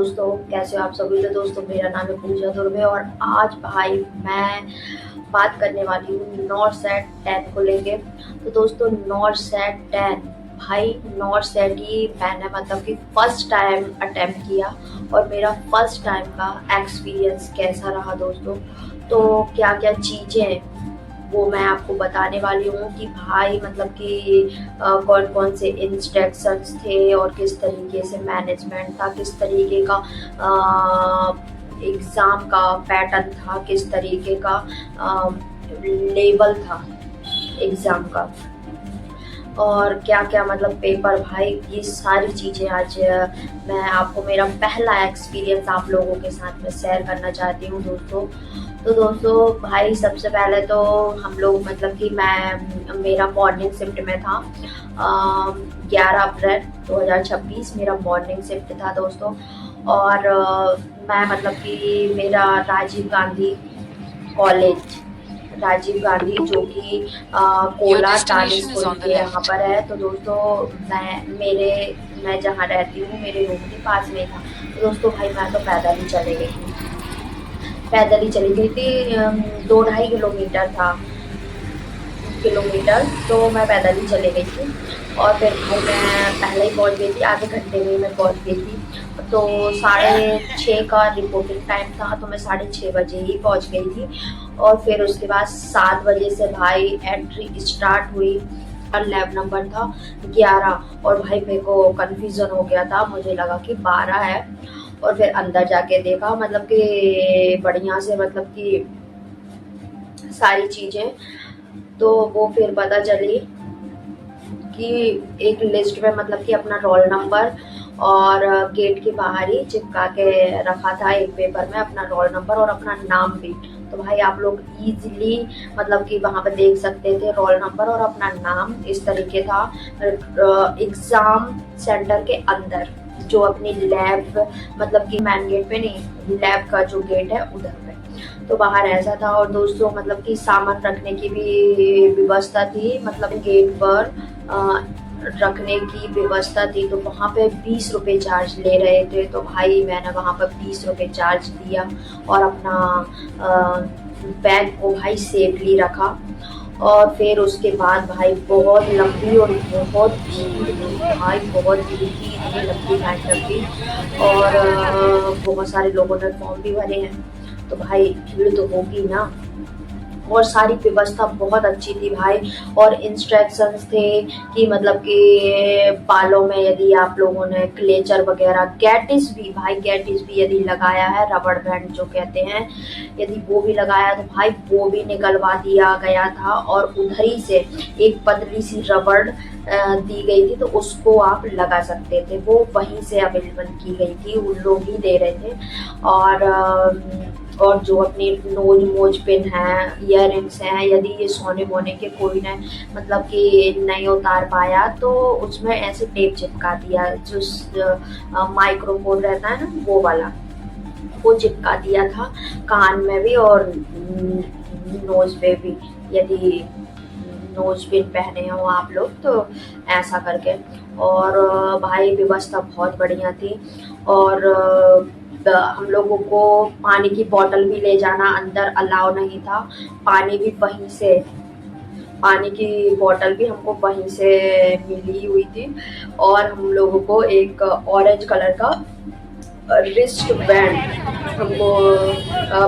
दोस्तों, कैसे हो आप सभी। तो दोस्तों, मेरा नाम है पूजा दुर्वे और आज भाई मैं बात करने वाली हूँ नॉर्थ सेट 10 को लेके। तो दोस्तों, नॉर्थ सेट 10 भाई, नॉर्थ सेट ही मैंने मतलब कि फर्स्ट टाइम अटेम्प्ट किया और मेरा फर्स्ट टाइम का एक्सपीरियंस कैसा रहा दोस्तों। तो क्या क्या चीज़ें वो मैं आपको बताने वाली हूँ कि भाई मतलब कि कौन कौन से इंस्ट्रक्शंस थे और किस तरीके से मैनेजमेंट था, किस तरीके का एग्ज़ाम का पैटर्न था, किस तरीके का लेवल था एग्ज़ाम का, और क्या क्या मतलब पेपर। भाई ये सारी चीज़ें आज मैं आपको मेरा पहला एक्सपीरियंस आप लोगों के साथ में शेयर करना चाहती हूँ दोस्तों। तो दोस्तों भाई, सबसे पहले तो हम लोग मतलब कि मेरा मॉर्निंग शिफ्ट में था। 11 अप्रैल 2026 मेरा मॉर्निंग शिफ्ट था दोस्तों। और मैं मतलब कि मेरा कॉलेज राजीव गांधी जो कि Your Cola destination is टालिस्पोरी on the के यहाँ left. पर है। तो दोस्तों मैं जहाँ रहती हूँ मेरे रूम के पास में ही था। तो दोस्तों भाई, मैं तो पैदल ही चली गई थी। 2-2.5 किलोमीटर तो मैं पैदल ही चली गई थी। और फिर भाई मैं पहले ही पहुंच गई थी, आधे घंटे में मैं पहुंच गई थी। तो 6:30 का रिपोर्टिंग टाइम था, तो मैं 6:30 बजे ही पहुंच गई थी। और फिर उसके बाद 7 बजे से भाई एंट्री स्टार्ट हुई और लैब नंबर था 11। और भाई मेरे को कन्फ्यूज़न हो गया था, मुझे लगा कि 12 है। और फिर अंदर जाके देखा मतलब कि बढ़िया से मतलब कि सारी चीज़ें, तो वो फिर पता चली कि एक लिस्ट में मतलब कि अपना रोल नंबर और गेट के बाहर ही चिपका के रखा था एक पेपर में अपना रोल नंबर और अपना नाम भी। तो भाई आप लोग इजीली मतलब कि वहाँ पे देख सकते थे रोल नंबर और अपना नाम। इस तरीके था एग्ज़ाम सेंटर के अंदर, जो अपनी लैब मतलब कि मेन गेट पे नहीं, लैब का जो गेट है उधर पे। तो बाहर ऐसा था। और दोस्तों मतलब कि सामान रखने की भी व्यवस्था थी, मतलब गेट पर रखने की व्यवस्था थी। तो वहाँ पे 20 रुपये चार्ज ले रहे थे। तो भाई मैंने वहाँ पर 20 रुपये चार्ज दिया और अपना बैग को भाई सेफली रखा। और फिर उसके बाद भाई बहुत लंबी और बहुत भीड़ थी भाई, बहुत भीड़ थी, इतनी लंबी लाइन लगी। और बहुत सारे लोगों ने फॉर्म भी भरे हैं। तो भाई भीड़ तो होगी ना। और सारी व्यवस्था बहुत अच्छी थी भाई। और इंस्ट्रक्शंस थे कि मतलब कि बालों में यदि आप लोगों ने क्लेचर वगैरह, गैटिस भी यदि लगाया है, रबड़ बैंड जो कहते हैं, यदि वो भी लगाया तो भाई वो भी निकलवा दिया गया था। और उधर ही से एक पतली सी रबड़ दी गई थी, तो उसको आप लगा सकते थे, वो वहीं से अवेलेबल की गई थी, उन लोग ही दे रहे थे। और और जो अपनी नोज मोज पिन है, इयर रिंग्स हैं, यदि ये सोने मोने के कोई ने मतलब कि नहीं उतार पाया तो उसमें ऐसे टेप चिपका दिया, जो माइक्रोफोन रहता है ना वो वाला, वो चिपका दिया था कान में भी और नोज पे भी, यदि नोज पिन पहने हो आप लोग तो ऐसा करके। और भाई व्यवस्था बहुत बढ़िया थी। और हम लोगों को पानी की बोतल भी ले जाना अंदर अलाउ नहीं था। पानी भी वहीं से पानी की बोतल भी हमको वहीं से मिली हुई थी। और हम लोगों को एक ऑरेंज कलर का रिस्ट बैंड हमको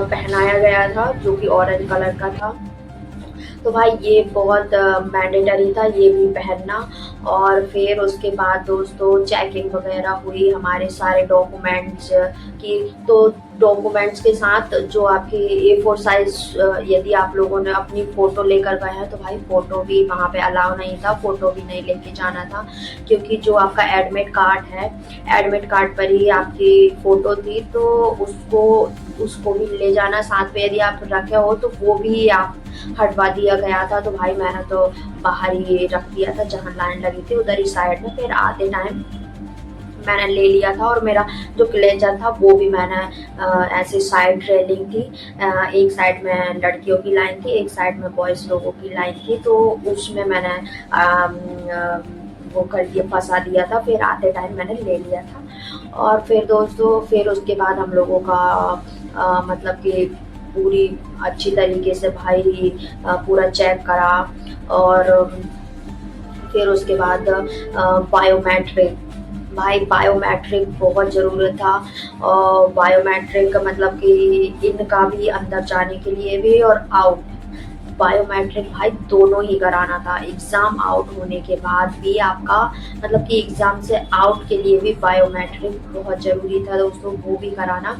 पहनाया गया था, जो कि ऑरेंज कलर का था। तो भाई ये बहुत मैंडेटरी था ये भी पहनना। और फिर उसके बाद दोस्तों चेकिंग वगैरह हुई हमारे सारे डॉक्यूमेंट्स की। तो डॉक्यूमेंट्स के साथ जो आपकी A4 साइज, यदि आप लोगों ने अपनी फ़ोटो लेकर गए हैं तो भाई फ़ोटो भी वहाँ पे अलाउ नहीं था, फ़ोटो भी नहीं लेके जाना था। क्योंकि जो आपका एडमिट कार्ड है, एडमिट कार्ड पर ही आपकी फ़ोटो थी, तो उसको भी ले जाना साथ में, यदि आप रखे हो तो वो भी आप हटवा दिया गया था। तो भाई मैंने तो बाहर ही रख दिया था, जहाँ लाइन लगी थी उधर ही साइड में। फिर आते टाइम मैंने ले लिया था। और मेरा जो क्लेचर था वो भी मैंने ऐसे साइड रेलिंग थी, एक साइड में लड़कियों की लाइन थी, एक साइड में बॉयज़ लोगों की लाइन थी, तो उसमें मैंने वो कर दिया, फंसा दिया था। फिर आते टाइम मैंने ले लिया था। और फिर दोस्तों फिर उसके बाद हम लोगों का मतलब कि पूरी अच्छी तरीके से भाई पूरा चेक करा। और फिर उसके बाद बायोमेट्रिक, भाई बायोमेट्रिक बहुत ज़रूरी था। और बायोमेट्रिक मतलब कि इनका भी अंदर जाने के लिए भी और आउट, बायोमेट्रिक भाई दोनों ही कराना था। एग्ज़ाम आउट होने के बाद भी आपका मतलब कि एग्ज़ाम से आउट के लिए भी बायोमेट्रिक बहुत ज़रूरी था दोस्तों, वो भी कराना।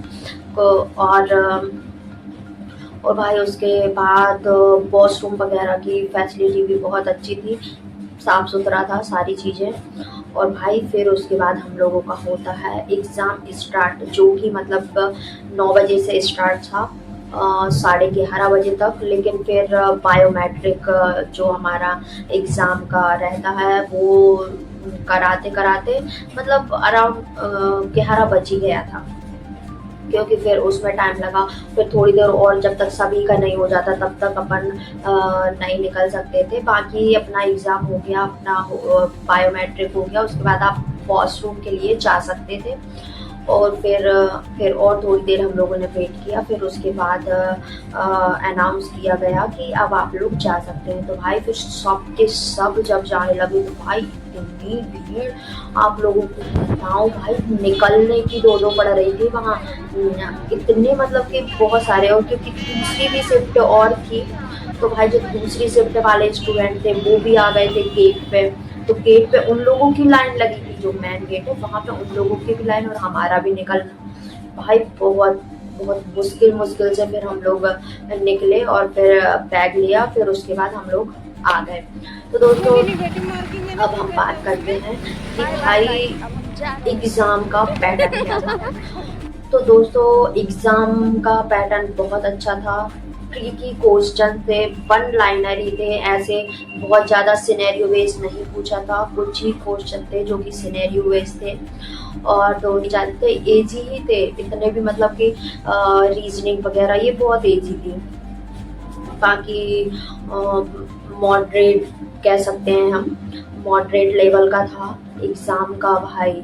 और भाई उसके बाद वॉशरूम वगैरह की फैसिलिटी भी बहुत अच्छी थी, साफ़ सुथरा था सारी चीज़ें। और भाई फिर उसके बाद हम लोगों का होता है एग्ज़ाम स्टार्ट, जो कि मतलब 9 बजे से स्टार्ट था 11:30 बजे तक। लेकिन फिर बायोमेट्रिक जो हमारा एग्ज़ाम का रहता है वो कराते कराते मतलब अराउंड 11 बज ही गया था, क्योंकि फिर उसमें टाइम लगा। फिर थोड़ी देर और जब तक सभी का नहीं हो जाता तब तक अपन नहीं निकल सकते थे। बाकी अपना एग्ज़ाम हो गया, अपना बायोमेट्रिक हो गया, उसके बाद आप वॉशरूम के लिए जा सकते थे। और फिर और थोड़ी देर हम लोगों ने वेट किया। फिर उसके बाद अनाउंस किया गया कि अब आप लोग जा सकते हैं। तो भाई फिर सब के सब जब जाने लगे तो भाई इतनी भीड़, आप लोगों को बताऊं भाई निकलने की दो पड़ रही थी वहाँ। इतने मतलब कि बहुत सारे, और क्योंकि दूसरी भी शिफ्ट और थी, तो भाई जो दूसरी शिफ्ट वाले स्टूडेंट थे वो भी आ गए थे गेट पे। तो गेट पे उन लोगों की लाइन लगी थी, जो मेन गेट है वहाँ पे उन लोगों की भी लाइन और हमारा भी निकलना। भाई बहुत बहुत मुश्किल से फिर हम लोग निकले और फिर बैग लिया। फिर उसके बाद हम लोग आ गए। तो दोस्तों अब हम बात करते हैं कि भाई एग्ज़ाम का पैटर्न क्या था। तो दोस्तों एग्ज़ाम का पैटर्न बहुत अच्छा था। ट्रिकी क्वेश्चन थे, वन लाइनर ही थे, ऐसे बहुत ज़्यादा सिनेरियो बेस्ड नहीं पूछा था। कुछ ही क्वेश्चन थे जो कि सिनेरियो बेस्ड थे और तो नहीं जानते थे, एजी ही थे इतने भी, मतलब कि रीजनिंग वगैरह ये बहुत एजी थी। बाकी मॉडरेट कह सकते हैं हम, मॉडरेट लेवल का था एग्ज़ाम का। भाई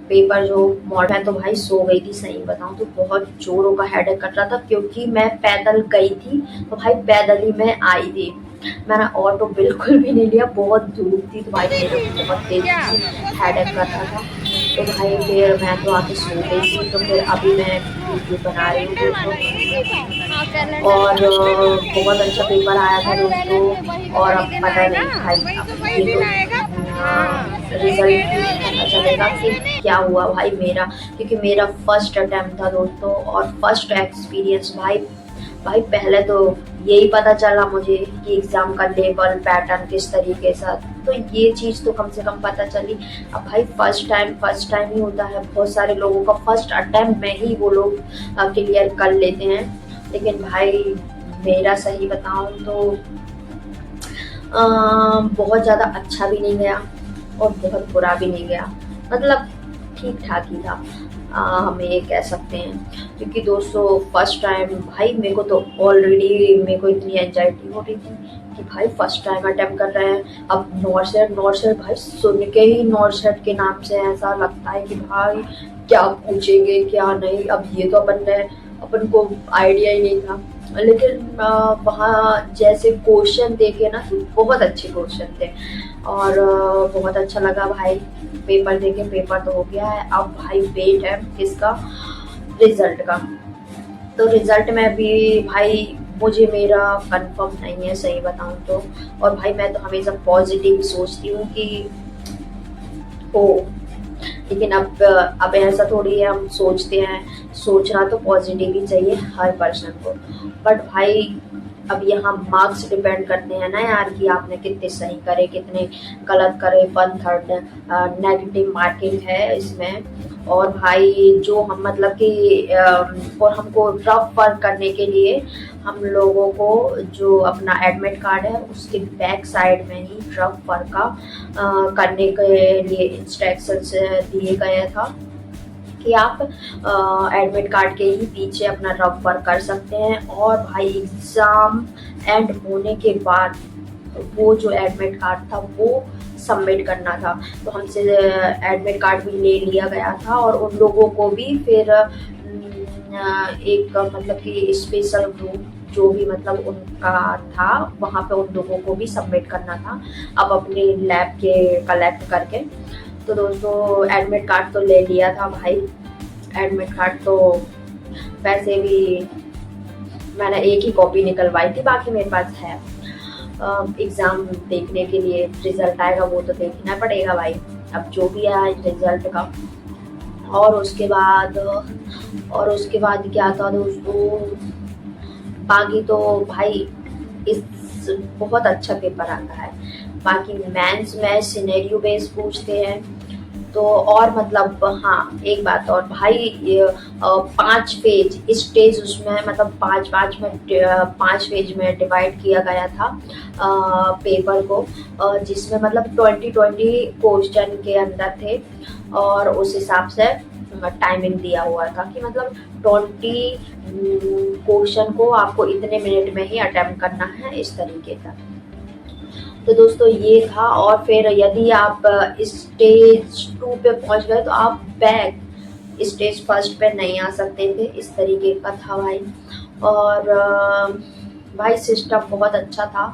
पेपर जो मॉड है, तो भाई सो गई थी, सही बताऊं तो बहुत जोरों का हेडेक कट रहा था, क्योंकि मैं पैदल गई थी तो भाई पैदल ही मैं आई थी। मैंने ऑटो बिल्कुल भी नहीं लिया, बहुत धूप थी तो भाई मेरे को बहुत तेजी से हेडेक कर रहा था। तो भाई फिर मैं तो आके सो गई थी। तो फिर अभी मैं वीडियो बना रही हूँ दोस्तों। और बहुत अच्छा पेपर आया था दोस्तों। और अब पता नहीं भाई अब ये तो रिजल्ट ही पता चलेगा कि क्या हुआ भाई मेरा, क्योंकि मेरा फर्स्ट अटेम्प्ट था दोस्तों और फर्स्ट एक्सपीरियंस। भाई पहले तो यही पता चला मुझे कि एग्ज़ाम का लेवल पैटर्न किस तरीके से, तो ये चीज़ तो कम से कम पता चली। अब भाई फर्स्ट टाइम ही होता है, बहुत सारे लोगों का फर्स्ट अटेम्प्ट में ही वो लोग क्लियर कर लेते हैं। लेकिन भाई मेरा सही बताऊं तो बहुत ज़्यादा अच्छा भी नहीं गया और बहुत बुरा भी नहीं गया, मतलब ठीक ठाक ही था, हम ये कह सकते हैं। क्योंकि दोस्तों फर्स्ट टाइम भाई मेरे को तो ऑलरेडी मेरे को इतनी एंजाइटी हो रही थी कि भाई फर्स्ट टाइम अटेम्प्ट कर रहे हैं। अब नॉर्थ भाई सुन के ही नॉर्थ के नाम से ऐसा लगता है कि भाई क्या पूछेंगे क्या नहीं। अब ये तो अपन को आइडिया ही नहीं था। लेकिन वहाँ जैसे क्वेश्चन देखे ना तो बहुत अच्छे क्वेश्चन थे और बहुत अच्छा लगा भाई। पेपर देके पेपर तो हो गया है, अब भाई वेट है किसका, रिजल्ट का। तो रिजल्ट में भी भाई मुझे मेरा कंफर्म नहीं है सही बताऊं तो। और भाई मैं तो हमेशा पॉजिटिव सोचती हूँ कि हो, लेकिन अब ऐसा थोड़ी है, हम सोचते हैं, सोचना तो पॉजिटिव ही चाहिए हर पर्सन को। बट भाई अब यहाँ मार्क्स डिपेंड करते हैं ना यार कि आपने कितने सही करे कितने गलत करे। 1/3 नेगेटिव मार्किंग है इसमें। और भाई जो हम मतलब कि और हमको रफ वर्क करने के लिए हम लोगों को जो अपना एडमिट कार्ड है उसके बैक साइड में ही रफ वर्क का करने के लिए इंस्ट्रक्शंस दिए गए था कि आप एडमिट कार्ड के ही पीछे अपना रफ वर्क कर सकते हैं। और भाई एग्ज़ाम एंड होने के बाद वो जो एडमिट कार्ड था वो सबमिट करना था। तो हमसे एडमिट कार्ड भी ले लिया गया था और उन लोगों को भी फिर एक मतलब कि स्पेशल ग्रुप जो भी मतलब उनका था वहाँ पे उन लोगों को भी सबमिट करना था अब अपने लैब के कलेक्ट करके। तो दोस्तों एडमिट कार्ड तो ले लिया था भाई, एडमिट कार्ड तो वैसे भी मैंने एक ही कॉपी निकलवाई थी, बाकी मेरे पास है। एग्ज़ाम देखने के लिए रिज़ल्ट आएगा वो तो देखना पड़ेगा भाई, अब जो भी आया रिज़ल्ट का। और उसके बाद क्या था दोस्तों, बाकी तो भाई इस बहुत अच्छा पेपर आता है। बाकी मेंस में सिनेरियो बेस्ड पूछते हैं तो और मतलब हाँ एक बात और भाई, ये 5 पेज स्टेज उसमें मतलब 5 पेज में डिवाइड किया गया था पेपर को, जिसमें मतलब 20 क्वेश्चन के अंदर थे और उस हिसाब से टाइमिंग दिया हुआ था कि मतलब 20 क्वेश्चन को आपको इतने मिनट में ही अटेम्प्ट करना है, इस तरीके का। तो दोस्तों ये था। और फिर यदि आप स्टेज 2 पे पहुंच गए तो आप बैक स्टेज फर्स्ट पे नहीं आ सकते थे, इस तरीके का था भाई। और भाई सिस्टम बहुत अच्छा था,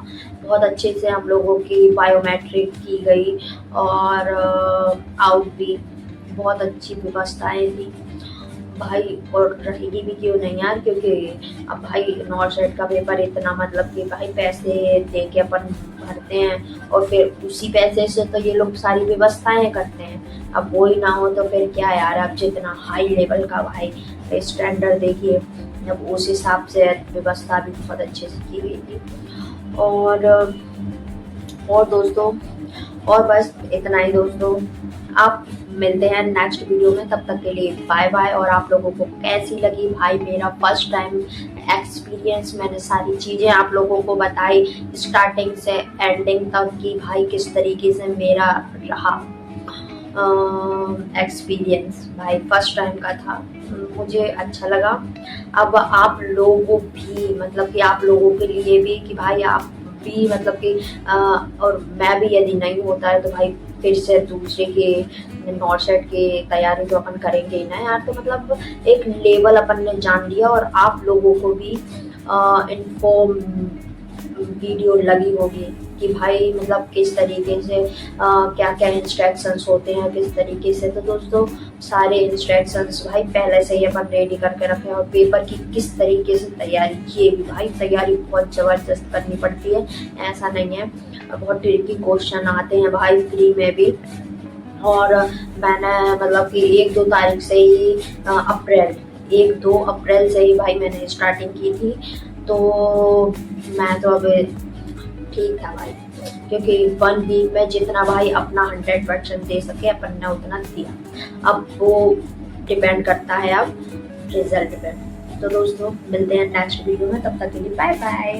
बहुत अच्छे से हम लोगों की बायोमेट्रिक की गई और आउट भी बहुत अच्छी व्यवस्थाएं थी भाई, और रहेगी भी क्यों नहीं यार, क्योंकि अब भाई नॉर्थ साइड का पेपर इतना मतलब कि भाई पैसे दे के अपन भरते हैं और फिर उसी पैसे से तो ये लोग सारी व्यवस्थाएं करते हैं। अब वो ही ना हो तो फिर क्या यार, अब जितना हाई लेवल का भाई स्टैंडर्ड देखिए, अब उस हिसाब से व्यवस्था भी बहुत अच्छे से की गई थी। और दोस्तों और बस इतना ही दोस्तों, आप मिलते हैं नेक्स्ट वीडियो में, तब तक के लिए बाय बाय। और आप लोगों को कैसी लगी भाई मेरा फर्स्ट टाइम एक्सपीरियंस, मैंने सारी चीज़ें आप लोगों को बताई स्टार्टिंग से एंडिंग तक कि भाई किस तरीके से मेरा रहा एक्सपीरियंस, भाई फर्स्ट टाइम का था, मुझे अच्छा लगा। अब आप लोगों भी मतलब कि आप लोगों के लिए भी कि भाई आप भी मतलब कि और मैं भी यदि नहीं होता है तो भाई फिर से दूसरे के नॉर्थ साइड के तैयारी तो अपन करेंगे ही ना यार। तो मतलब एक लेवल अपन ने जान लिया और आप लोगों को भी इन्फॉर्म वीडियो लगी होगी कि भाई मतलब किस तरीके से क्या क्या इंस्ट्रक्शंस होते हैं किस तरीके से। तो दोस्तों सारे इंस्ट्रक्शंस भाई पहले से ही अपन रेडी करके रखे हैं और पेपर की किस तरीके से तैयारी किए भी भाई, तैयारी बहुत ज़बरदस्त करनी पड़ती है, ऐसा नहीं है। बहुत ट्रिकी क्वेश्चन आते हैं भाई फ्री में भी। और मैंने मतलब कि 1-2 तारीख से ही 1-2 अप्रैल से ही भाई मैंने स्टार्टिंग की थी। तो मैं तो अब ठीक था भाई, क्योंकि 1 वीक में जितना भाई अपना 100% दे सके अपन ने उतना दिया। अब वो डिपेंड करता है अब रिजल्ट पे। तो दोस्तों मिलते हैं नेक्स्ट वीडियो में, तब तक के लिए बाय बाय।